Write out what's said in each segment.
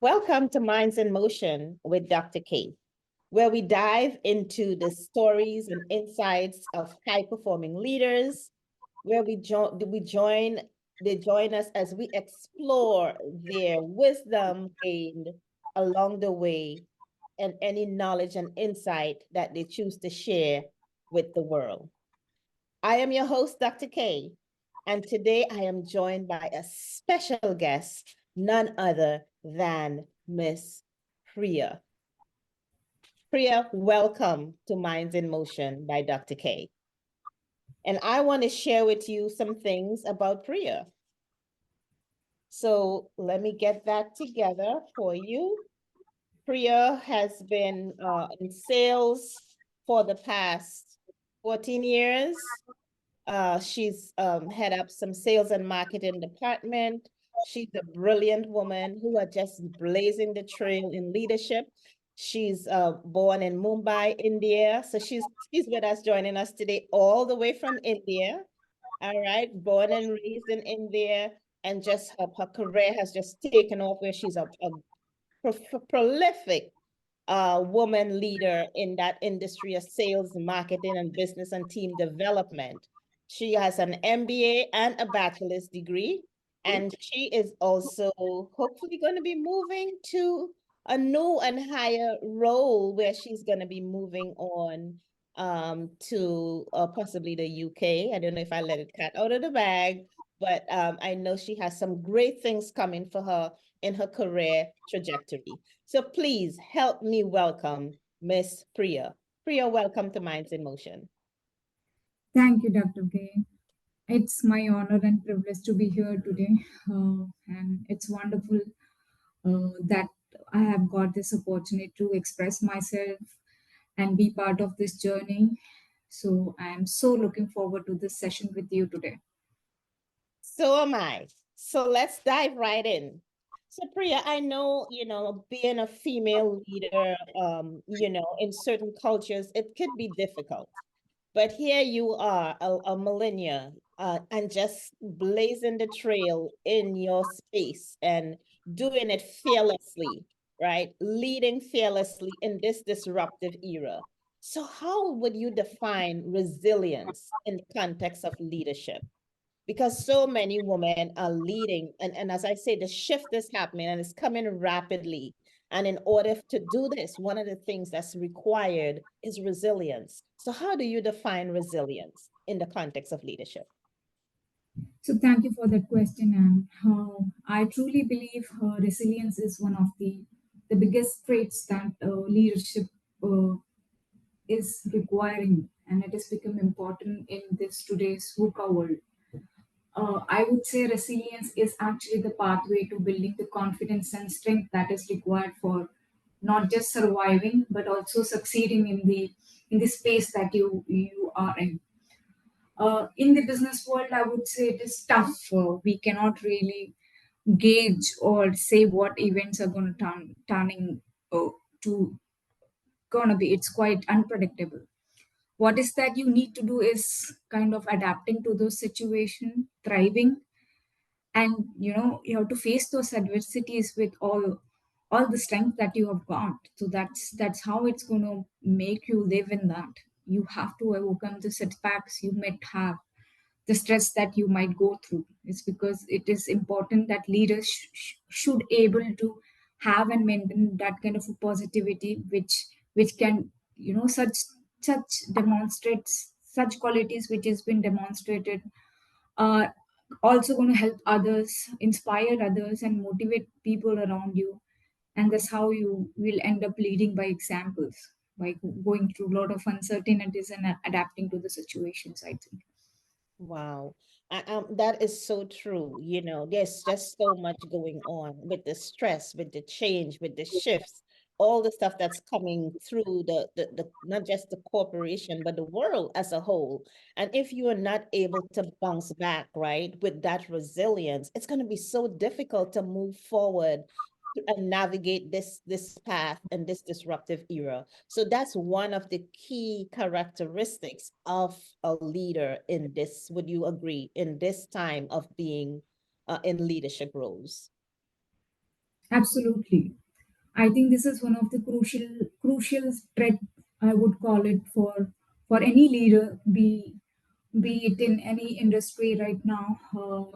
Welcome to Minds in Motion with Dr. K, where we dive into the stories and insights of high-performing leaders, where they join us as we explore their wisdom gained along the way and any knowledge and insight that they choose to share with the world. I am your host, Dr. K, and today I am joined by a special guest, none other than Miss Priya. Priya, welcome to Minds in Motion by Dr. K. And I want to share with you some things about Priya. So let me get that together for you. Priya has been in sales for the past 14 years. She's head up some sales and marketing department. She's a brilliant woman who are just blazing the trail in leadership. She's born in Mumbai, India. So she's with us, joining us today, all the way from India. All right, born and raised in India, and just her career has just taken off where she's a prolific woman leader in that industry of sales, marketing, and business and team development. She has an MBA and a bachelor's degree, and she is also hopefully going to be moving to a new and higher role where she's going to be moving on to possibly the UK. I don't know if I let it cat out of the bag, but I know she has some great things coming for her in her career trajectory. So please help me welcome Miss Priya. Priya, welcome to Minds in Motion. Thank you, Dr. K. It's my honor and privilege to be here today. And it's wonderful that I have got this opportunity to express myself and be part of this journey. So I am so looking forward to this session with you today. So am I. So let's dive right in. So Priya, I know, being a female leader, in certain cultures, it could be difficult. But here you are, a millennia, and just blazing the trail in your space and doing it fearlessly, right? Leading fearlessly in this disruptive era. So, how would you define resilience in the context of leadership? Because so many women are leading, and as I say, the shift is happening and it's coming rapidly. And in order to do this, one of the things that's required is resilience. So how do you define resilience in the context of leadership? So thank you for that question. And I truly believe resilience is one of the biggest traits that leadership uh, is requiring, and it has become important in this today's VUCA world. I would say resilience is actually the pathway to building the confidence and strength that is required for not just surviving but also succeeding in the space that you are in. In the business world, I would say it is tough. We cannot really gauge or say what events are going to turning to gonna be. It's quite unpredictable. What is that you need to do is kind of adapting to those situations, thriving, and you have to face those adversities with all the strength that you have got. So that's how it's going to make you live in that. You have to overcome the setbacks you might have, the stress that you might go through. It's because it is important that leaders should able to have and maintain that kind of a positivity which can such demonstrates such qualities which has been demonstrated, are also going to help others, inspire others, and motivate people around you. And that's how you will end up leading by examples, by going through a lot of uncertainties and adapting to the situations, I think. Wow. That is so true. There's just so much going on with the stress, with the change, with the shifts, all the stuff that's coming through the not just the corporation, but the world as a whole. And if you are not able to bounce back, right, with that resilience, it's going to be so difficult to move forward and navigate this path and this disruptive era. So that's one of the key characteristics of a leader in this, would you agree, in this time of being in leadership roles? Absolutely. I think this is one of the crucial thread, I would call it, for any leader, be it in any industry right now.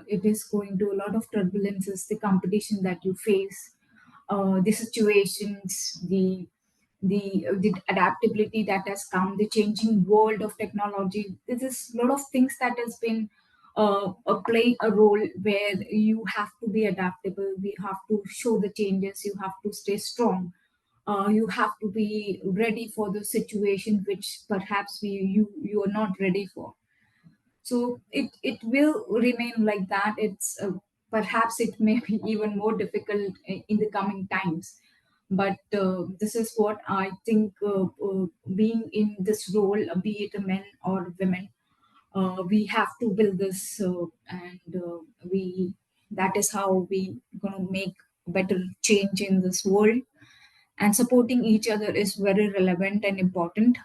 It is going to a lot of turbulences, the competition that you face, the situations, the adaptability that has come, the changing world of technology. This is a lot of things that has been playing a role where you have to be adaptable. We have to show the changes. You have to stay strong. You have to be ready for the situation which perhaps you are not ready for. So it will remain like that. It's perhaps it may be even more difficult in the coming times, but this is what I think, being in this role, be it a men or women, we have to build this, and we that is how we gonna make better change in this world. And supporting each other is very relevant and important,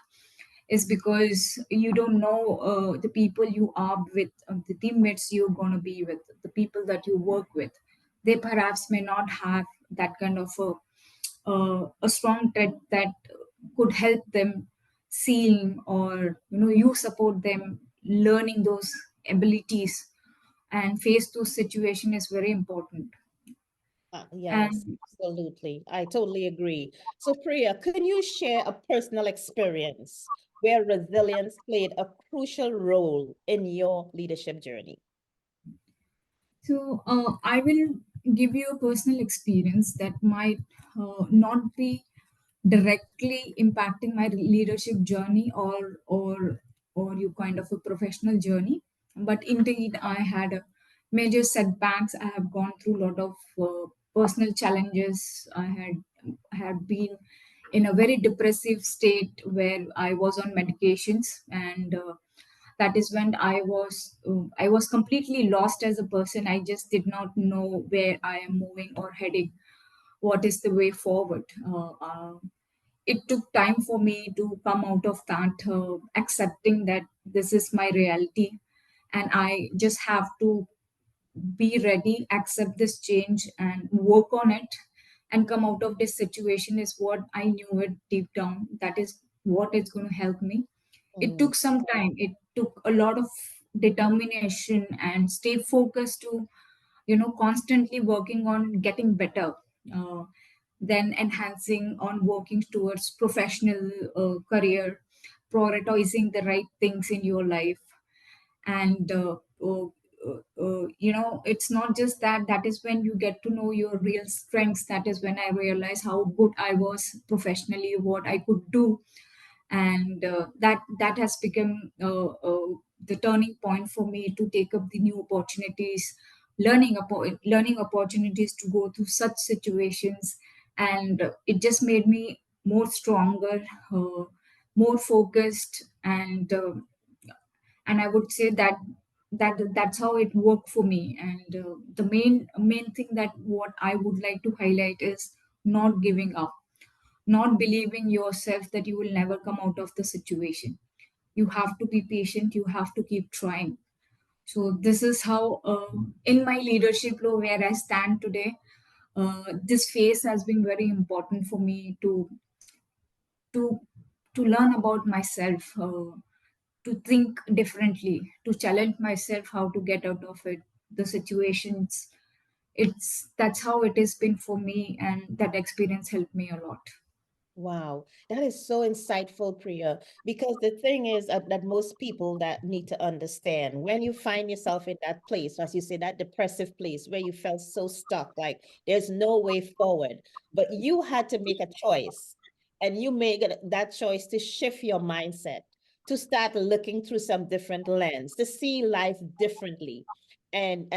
is because you don't know the people you are with, the teammates you're going to be with, the people that you work with. They perhaps may not have that kind of a strong trait that could help them seeing, or you support them learning those abilities and face those situation is very important. Yes, And absolutely. I totally agree. So, Priya, can you share a personal experience where resilience played a crucial role in your leadership journey? so I will give you a personal experience that might not be directly impacting my leadership journey, or you kind of a professional journey, but indeed I had a major setbacks. I have gone through a lot of personal challenges. I had been in a very depressive state where I was on medications, and that is when I was completely lost as a person. I just did not know where I am moving or heading, what is the way forward. It took time for me to come out of that, accepting that this is my reality, and I just have to be ready, accept this change, and work on it, and come out of this situation is what I knew it deep down. That is what is going to help me. It Mm, took some time. It took a lot of determination and stay focused to constantly working on getting better, uh, then enhancing on working towards professional career, prioritizing the right things in your life. And it's not just that. That is when you get to know your real strengths. That is when I realized how good I was professionally, what I could do. And that has become the turning point for me to take up the new opportunities, learning opportunities to go through such situations. And it just made me more stronger, uh, more focused, and I would say that's how it worked for me. And the main thing that what I would like to highlight is not giving up, not believing yourself that you will never come out of the situation. You have to be patient, you have to keep trying. So this is how, in my leadership role where I stand today, this phase has been very important for me to to learn about myself, to think differently, to challenge myself how to get out of it, the situations. That's how it has been for me, and that experience helped me a lot. wow, that is so insightful, Priya. Because the thing is that most people that need to understand when you find yourself in that place, as you say, that depressive place where you felt so stuck, like there's no way forward, but you had to make a choice, and you made that choice to shift your mindset, to start looking through some different lens, to see life differently. And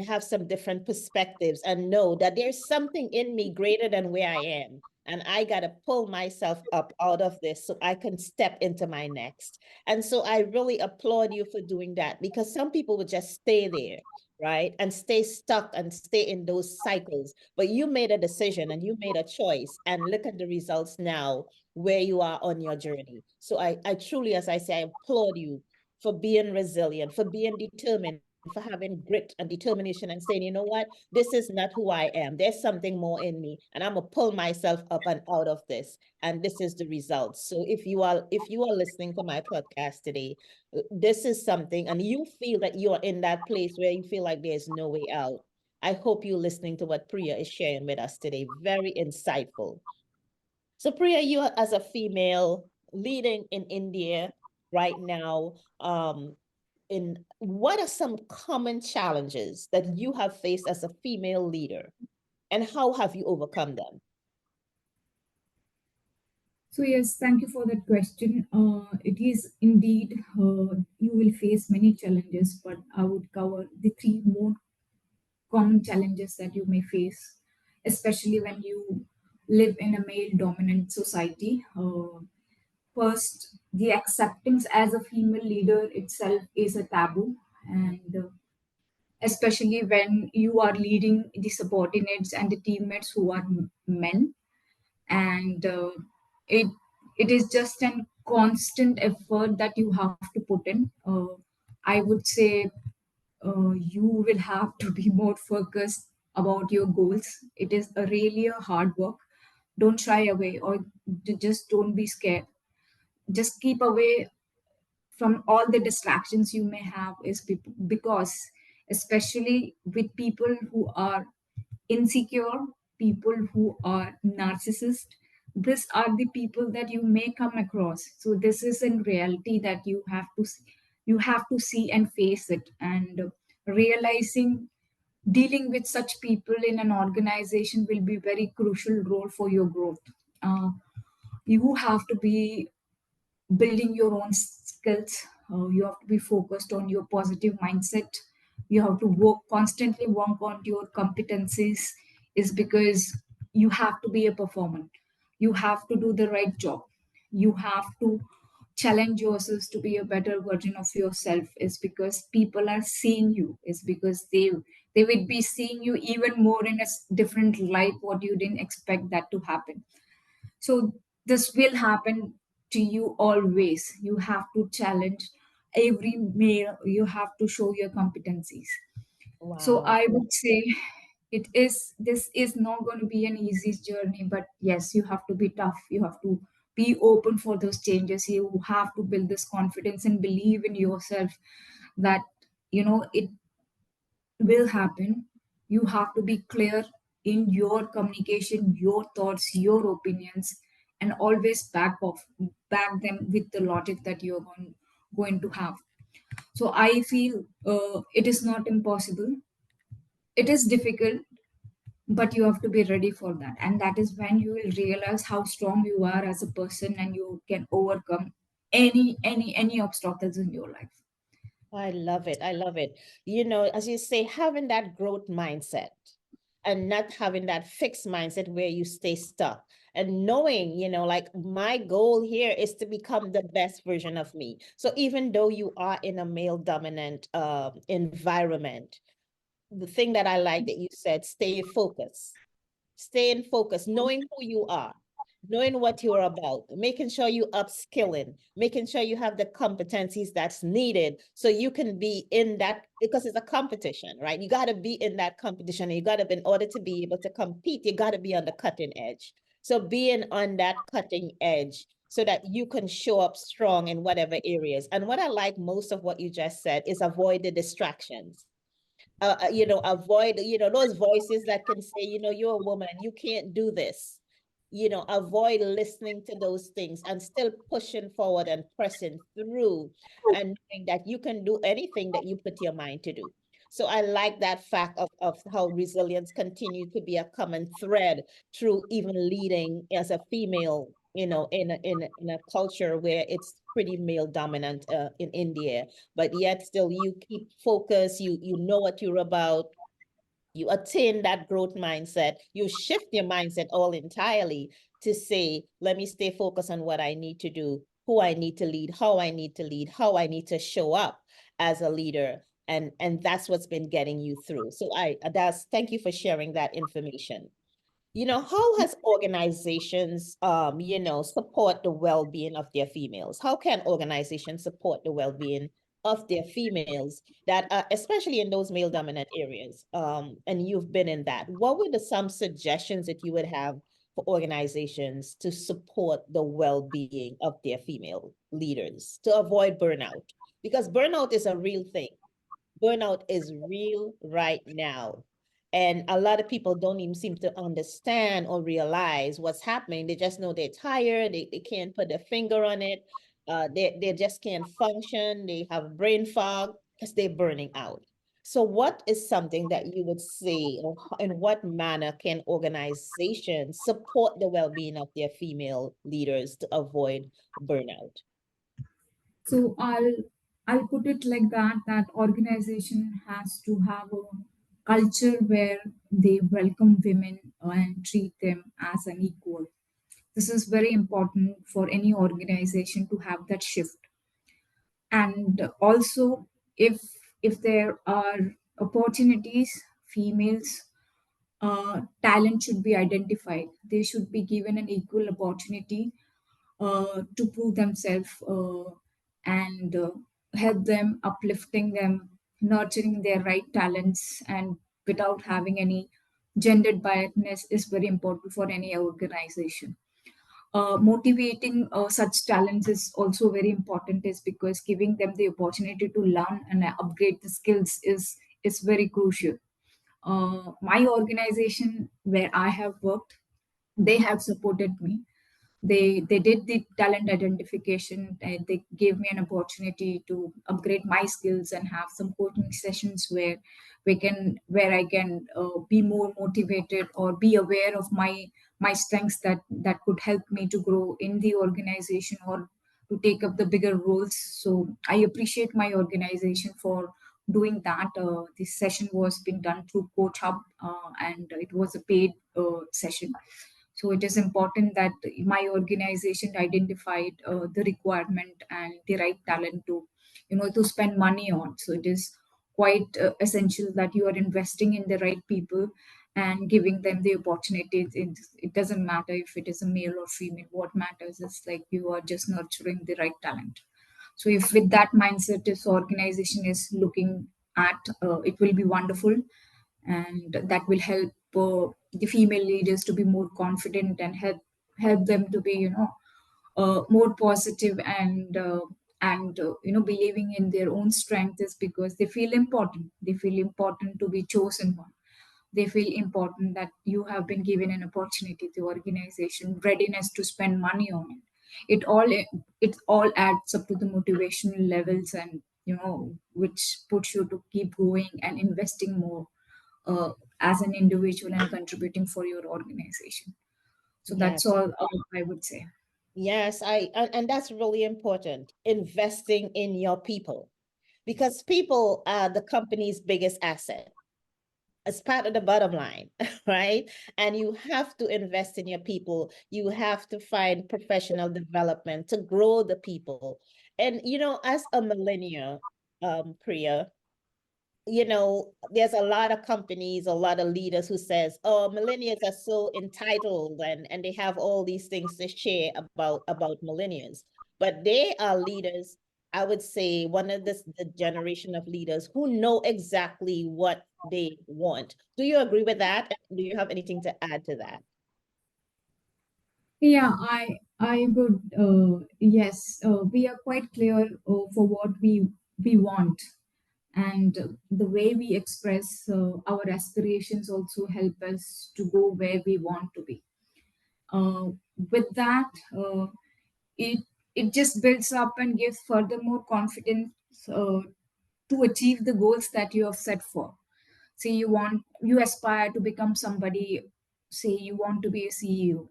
have some different perspectives and know that there's something in me greater than where I am, and I got to pull myself up out of this so I can step into my next. And so I really applaud you for doing that, because some people would just stay there, right? And stay stuck and stay in those cycles. But you made a decision and you made a choice, and look at the results now where you are on your journey. So I truly, as I say, I applaud you for being resilient, for being determined, for having grit and determination and saying, you know what, this is not who I am. There's something more in me, and I'm gonna pull myself up and out of this. And this is the results. So if you are listening to my podcast today, this is something, and you feel that you are in that place where you feel like there's no way out. I hope you're listening to what Priya is sharing with us today. Very insightful. So Priya, you are, as a female leading in India right now, in what are some common challenges that you have faced as a female leader, and how have you overcome them? So yes, thank you for that question. It is indeed you will face many challenges, but I would cover the three more common challenges that you may face, especially when you live in a male-dominant society. First, the acceptance as a female leader itself is a taboo, and especially when you are leading the subordinates and the teammates who are men, and it it is just a constant effort that you have to put in. I would say you will have to be more focused about your goals. It is a really a hard work. Don't shy away, or just don't be scared. Just keep away from all the distractions you may have, is because especially with people who are insecure, people who are narcissist, these are the people that you may come across. So this is in reality that you have to see and face it, and realizing dealing with such people in an organization will be very crucial role for your growth. You have to be building your own skills. You have to be focused on your positive mindset. You have to constantly work on your competencies, is because you have to be a performer. You have to do the right job. You have to challenge yourselves to be a better version of yourself, is because people are seeing you, is because they would be seeing you even more in a different light what you didn't expect that to happen. So this will happen to you always. You have to challenge every male, you have to show your competencies. So Wow. I would say this is not going to be an easy journey, but yes, you have to be tough. You have to be open for those changes. You have to build this confidence and believe in yourself that it will happen. You have to be clear in your communication, your thoughts, your opinions, and always back them with the logic that you're going to have. So I feel it is not impossible. It is difficult, but you have to be ready for that, and that is when you will realize how strong you are as a person, and you can overcome any obstacles in your life. I love it. I love it. You know, as you say, having that growth mindset and not having that fixed mindset where you stay stuck, and knowing, like, my goal here is to become the best version of me. So even though you are in a male dominant environment, the thing that I like that you said, stay focused. Staying focused, knowing who you are, knowing what you're about, making sure you upskilling, making sure you have the competencies that's needed so you can be in that, because it's a competition, right? You got to be in that competition. And you got to, in order to be able to compete, you got to be on the cutting edge. So being on that cutting edge so that you can show up strong in whatever areas. And what I like most of what you just said is avoid the distractions. Avoid, those voices that can say, you're a woman, you can't do this. Avoid listening to those things and still pushing forward and pressing through, and knowing that you can do anything that you put your mind to do. So I like that fact of how resilience continues to be a common thread through even leading as a female, in a culture where it's pretty male dominant in India, but yet still you keep focus, you know what you're about, you attain that growth mindset, you shift your mindset all entirely to say, let me stay focused on what I need to do, who I need to lead, how I need to lead, how I need to show up as a leader. And that's what's been getting you through. So that's, thank you for sharing that information. How has organizations, support the well-being of their females? How can organizations support the well-being of their females that especially in those male dominant areas, and you've been in that, what were some suggestions that you would have for organizations to support the well-being of their female leaders to avoid burnout? Because burnout is a real thing. Burnout is real right now. And a lot of people don't even seem to understand or realize what's happening. They just know they're tired. They can't put their finger on it. They just can't function. They have brain fog because they're burning out. So what is something that you would say, or in what manner can organizations support the well-being of their female leaders to avoid burnout? So I'll put it like that, that organization has to have a culture where they welcome women and treat them as an equal. This is very important for any organization to have that shift. And also, if if there are opportunities, females talent should be identified. They should be given an equal opportunity to prove themselves, and help them, uplifting them, nurturing their right talents, and without having any gendered biasness is very important for any organization. Motivating such talents is also very important, is because giving them the opportunity to learn and upgrade the skills is very crucial. My organization where I have worked, they have supported me. They did the talent identification, and they gave me an opportunity to upgrade my skills and have some coaching sessions where I can be more motivated or be aware of my strengths that could help me to grow in the organization or to take up the bigger roles. So I appreciate my organization for doing that. This session was being done through Coach Hub, and it was a paid session. So it is important that my organization identified the requirement and the right talent to, to spend money on. So it is quite essential that you are investing in the right people and giving them the opportunities. It doesn't matter if it is a male or female. What matters is like you are just nurturing the right talent. So if with that mindset, this organization is looking at, it will be wonderful, and that will help the female leaders to be more confident and help them to be, more positive, and believing in their own strength, is because they feel important to be chosen one. They feel important that you have been given an opportunity, the organization readiness to spend money on it. It all adds up to the motivational levels, and which puts you to keep going and investing more uh, as an individual and contributing for your organization. So that's Yes. all I would say. Yes, and that's really important, investing in your people, because people are the company's biggest asset as part of the bottom line, right? And you have to invest in your people. You have to find professional development to grow the people. And as a millennial, Priya, there's a lot of companies, a lot of leaders who says, "Oh, millennials are so entitled and they have all these things to share about millennials." But they are leaders, I would say, one of the generation of leaders who know exactly what they want. Do you agree with that? Do you have anything to add to that? Yeah, I would, yes, we are quite clear for what we want, and the way we express our aspirations also help us to go where we want to be. uh, with that, it it just builds up and gives furthermore confidence to achieve the goals that you have set for. Say you aspire to become somebody. Say you want to be a CEO,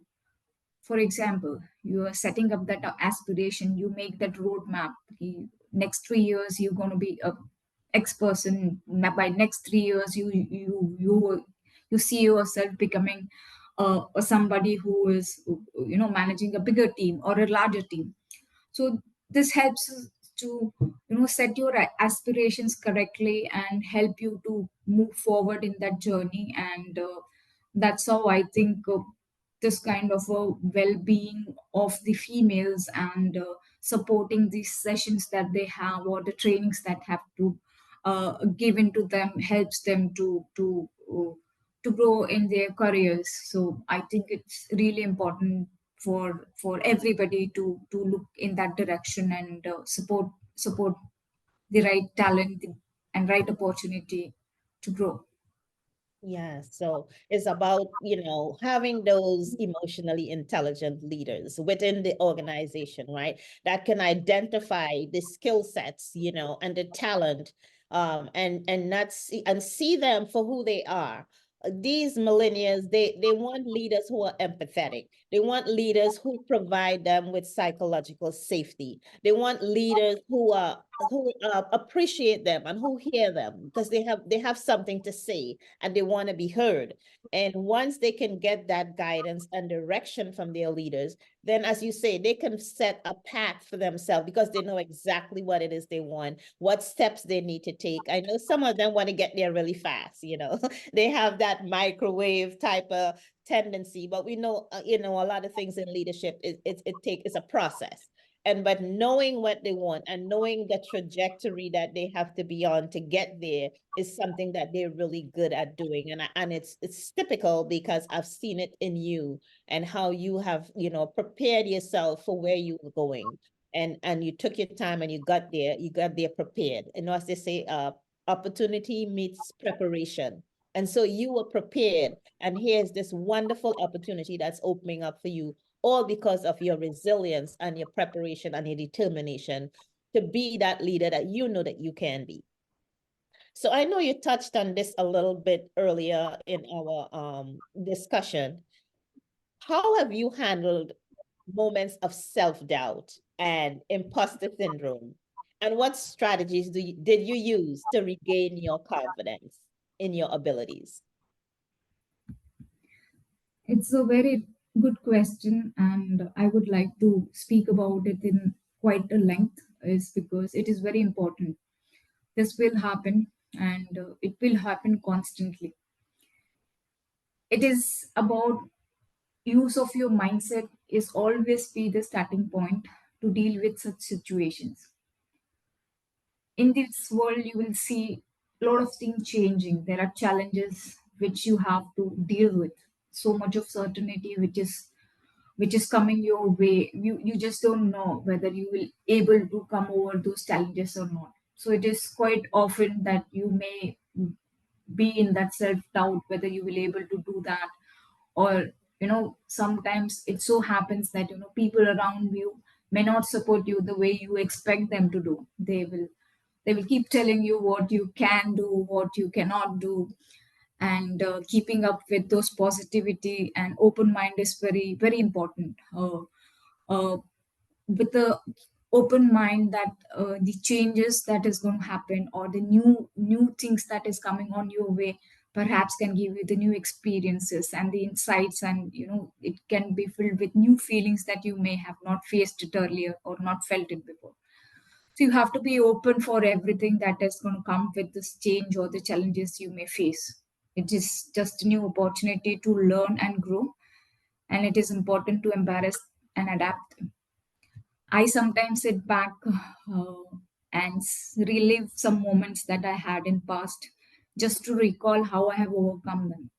for example. You are setting up that aspiration. You make that roadmap. Next 3 years you're going to be a X person. By next 3 years you see yourself becoming somebody who is, managing a bigger team or a larger team. So this helps us to, set your aspirations correctly and help you to move forward in that journey. And that's how I think this kind of a well-being of the females and supporting these sessions that they have, or the trainings that have to given to them, helps them to grow in their careers. So I think it's really important for everybody to look in that direction and support the right talent and right opportunity to grow. Yeah, so it's about, having those emotionally intelligent leaders within the organization, right? That can identify the skill sets, and the talent, and not see and see them for who they are. These millennials, they want leaders who are empathetic. They want leaders who provide them with psychological safety. They want leaders who appreciate them and who hear them because they have something to say and they want to be heard. And once they can get that guidance and direction from their leaders, then, as you say, they can set a path for themselves because they know exactly what it is they want, what steps they need to take. I know some of them want to get there really fast, they have that microwave type of tendency, but we know, a lot of things in leadership, it's a process. And but knowing what they want and knowing the trajectory that they have to be on to get there is something that they're really good at doing. And it's typical because I've seen it in you and how you have, prepared yourself for where you were going. And you took your time and you got there prepared. And as they say, opportunity meets preparation. And so you were prepared. And here's this wonderful opportunity that's opening up for you, all because of your resilience and your preparation and your determination to be that leader that you know that you can be. So I know you touched on this a little bit earlier in our discussion. How have you handled moments of self-doubt and imposter syndrome? And what strategies did you use to regain your confidence in your abilities? It's a very good question, and I would like to speak about it in quite a length, is because it is very important. This will happen, and it will happen constantly. It is about use of your mindset is always be the starting point to deal with such situations. In this world, you will see a lot of things changing. There are challenges which you have to deal with. So much of certainty which is coming your way. You just don't know whether you will able to come over those challenges or not. So it is quite often that you may be in that self doubt whether you will able to do that, or sometimes it so happens that people around you may not support you the way you expect them to do. They will keep telling you what you can do, what you cannot do, and keeping up with those positivity and open mind is very very important. Uh, with the open mind that the changes that is going to happen, or the new things that is coming on your way, perhaps can give you the new experiences and the insights, and it can be filled with new feelings that you may have not faced it earlier or not felt it before. So you have to be open for everything that is going to come with this change or the challenges you may face. It is just a new opportunity to learn and grow, and it is important to embrace and adapt. I sometimes sit back and relive some moments that I had in past, just to recall how I have overcome them,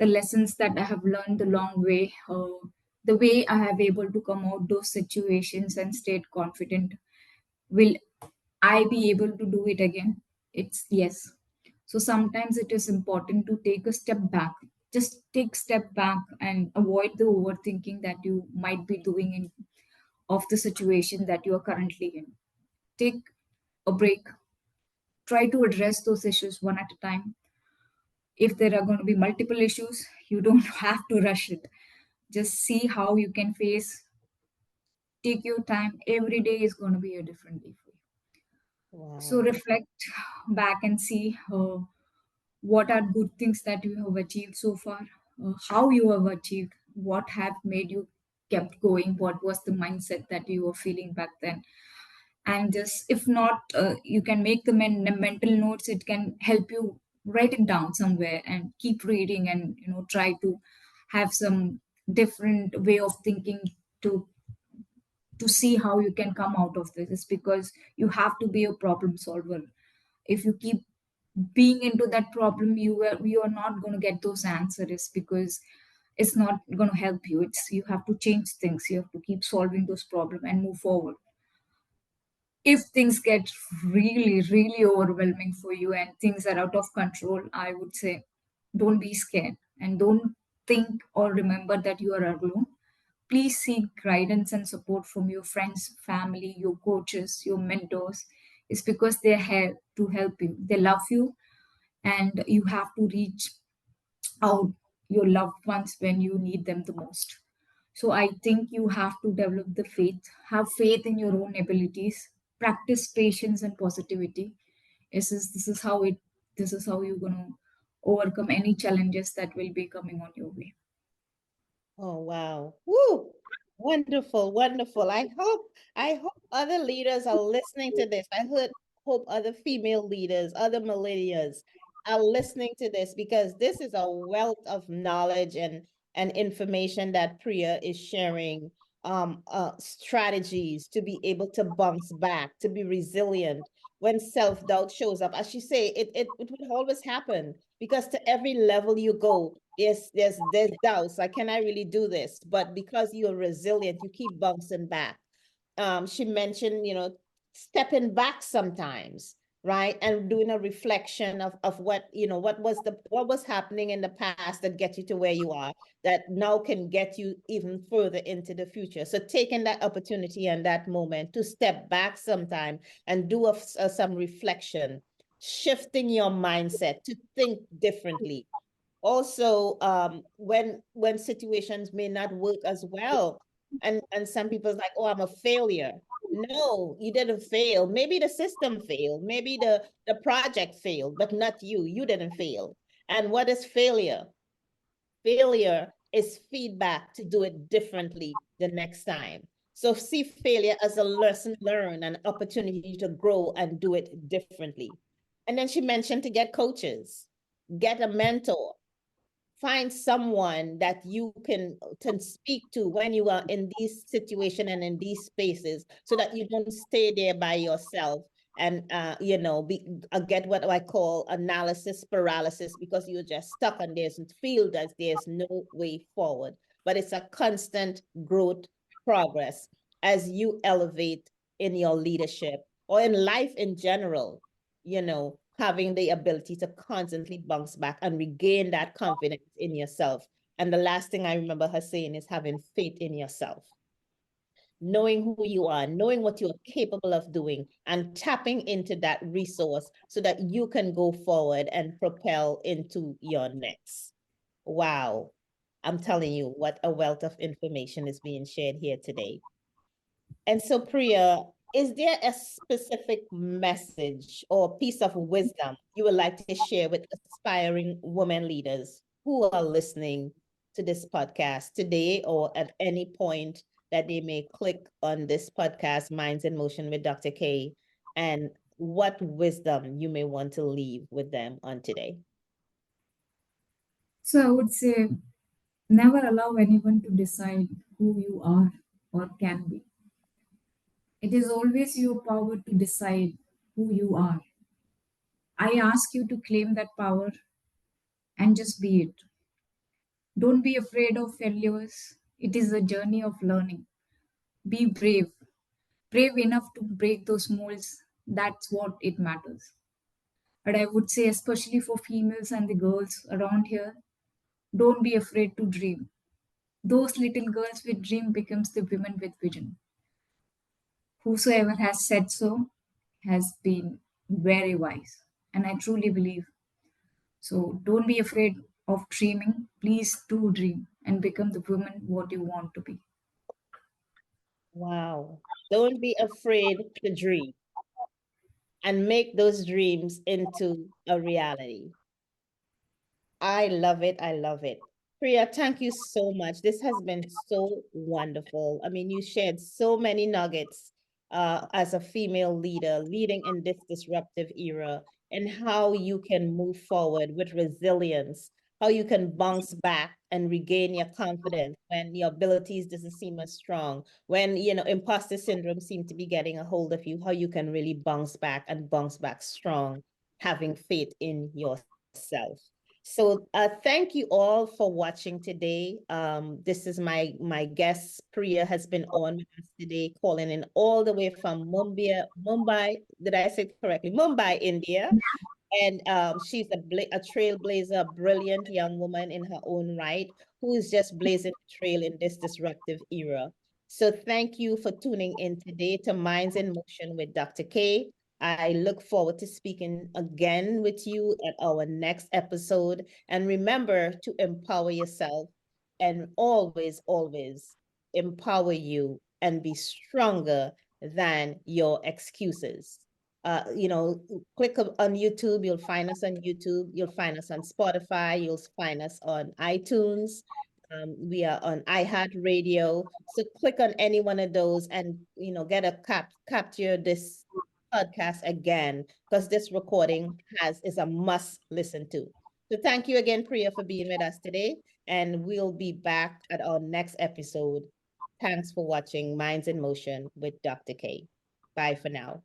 the lessons that I have learned along way, the way I have able to come out those situations and stayed confident. Will I be able to do it again? It's yes. So sometimes it is important to take a step back. Just take step back and avoid the overthinking that you might be doing in of the situation that you are currently in. Take a break. Try to address those issues one at a time. If there are going to be multiple issues, you don't have to rush it. Just see how you can face. Take your time. Every day is going to be a different day for you. So Wow. reflect back and see what are good things that you have achieved so far, how you have achieved, what have made you kept going, what was the mindset that you were feeling back then. And just if not, you can make them in mental notes. It can help you write it down somewhere and keep reading, and try to have some different way of thinking to to see how you can come out of this. It's because you have to be a problem solver. If you keep being into that problem, you are not going to get those answers, because it's not going to help you. It's you have to change things, you have to keep solving those problems and move forward. If things get really really overwhelming for you and things are out of control, I would say don't be scared and don't think or remember that you are alone. Please seek guidance and support from your friends, family, your coaches, your mentors. It's because they're here to help you, they love you, and you have to reach out your loved ones when you need them the most. So I think you have to develop the faith, have faith in your own abilities, practice patience and positivity. This is how it this is how you're gonna overcome any challenges that will be coming on your way. Oh, wow. Woo! Wonderful, wonderful. I hope other leaders are listening to this. Hope other female leaders, other millennials are listening to this, because this is a wealth of knowledge and information that Priya is sharing, strategies to be able to bounce back, to be resilient when self-doubt shows up. As you say, it will always happen, because to every level you go, there's doubts, like, can I really do this? But because you're resilient, you keep bouncing back. She mentioned, stepping back sometimes, right? And doing a reflection of what, what was happening in the past that get you to where you are, that now can get you even further into the future. So taking that opportunity and that moment to step back sometime and do some reflection, shifting your mindset to think differently. Also, when situations may not work as well, and some people's like, oh, I'm a failure. No, you didn't fail. Maybe the system failed, maybe the project failed, but not you. You didn't fail. And what is failure? Failure is feedback to do it differently the next time. So see failure as a lesson learned, an opportunity to grow and do it differently. And then she mentioned to get coaches, get a mentor, find someone that you can speak to when you are in these situations and in these spaces, so that you don't stay there by yourself and get what I call analysis paralysis, because you're just stuck and there's feel that there's no way forward. But it's a constant growth progress as you elevate in your leadership or in life in general, having the ability to constantly bounce back and regain that confidence in yourself. And the last thing I remember her saying is having faith in yourself, knowing who you are, knowing what you are capable of doing, and tapping into that resource so that you can go forward and propel into your next. Wow. I'm telling you, what a wealth of information is being shared here today. And so, Priya, is there a specific message or piece of wisdom you would like to share with aspiring women leaders who are listening to this podcast today, or at any point that they may click on this podcast, Minds in Motion with Dr. K, and what wisdom you may want to leave with them on today? So I would say never allow anyone to decide who you are or can be. It is always your power to decide who you are. I ask you to claim that power and just be it. Don't be afraid of failures. It is a journey of learning. Be brave, brave enough to break those molds. That's what it matters. But I would say, especially for females and the girls around here, don't be afraid to dream. Those little girls with dream becomes the women with vision. Whosoever has said so has been very wise. And I truly believe. So don't be afraid of dreaming. Please do dream and become the woman what you want to be. Wow. Don't be afraid to dream and make those dreams into a reality. I love it. I love it. Priya, thank you so much. This has been so wonderful. I mean, you shared so many nuggets as a female leader leading in this disruptive era, and how you can move forward with resilience, how you can bounce back and regain your confidence when your abilities doesn't seem as strong, when, imposter syndrome seems to be getting a hold of you, how you can really bounce back and bounce back strong, having faith in yourself. So thank you all for watching today. This is my guest, Priya, has been on with us today, calling in all the way from Mumbai. Did I say it correctly? Mumbai, India. And she's a trailblazer, a brilliant young woman in her own right, who is just blazing a trail in this disruptive era. So thank you for tuning in today to Minds in Motion with Dr. K. I look forward to speaking again with you at our next episode. And remember to empower yourself and always, always empower you and be stronger than your excuses. Click on YouTube. You'll find us on YouTube. You'll find us on Spotify. You'll find us on iTunes. We are on iHeartRadio. So click on any one of those and get a capture this podcast again, because this recording is a must listen to. So thank you again, Priya, for being with us today, and we'll be back at our next episode. Thanks for watching Minds in Motion with Dr. K. Bye for now.